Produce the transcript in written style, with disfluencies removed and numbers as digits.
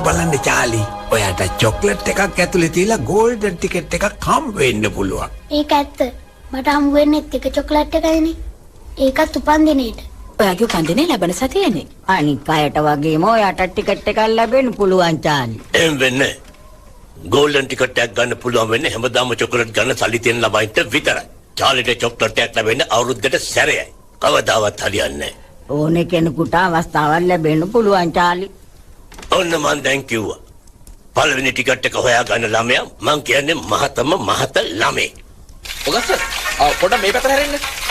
බලන්න චාලි. ඔයාට චොක්ලට් එකක් ඇතුලේ තියලා ගෝල්ඩන් ටිකට් එකක් හම්බ වෙන්න පුළුවන්. ඒක ඇත්ත. මට හම්බ වෙන්නේත් එක චොක්ලට් එකයිනේ. ඒකත් උපන්දිනේට. ඔයාගේ උපන්දිනේ ලැබෙන සතියේනේ. අනික් අයට වගේම ඔයාට ටිකට් එකක් ලැබෙන්න පුළුවන් චාලි. එහෙම වෙන්නේ. ගෝල්ඩන් ටිකට් එකක් ගන්න පුළුවන් වෙන්නේ හැමදාම චොකලට් ගන්න සල්ලි තියෙන ළමයින්ට විතරයි. චාලිට චොක්ලට් එකක් ලැබෙන්නේ අවුරුද්දට සැරයයි. කවදාවත් හරියන්නේ නැහැ. ඕනේ කෙනෙකුට අවස්ථාවක් ලැබෙන්න පුළුවන් චාලි. ඔන්න මං දැන් කිව්වා. පළවෙනි ටිකට් එක හොයාගන්න ළමයා මං කියන්නේ මහත ළමේ. ඔගස්ස පොඩ මේ පැත්තට හැරෙන්න.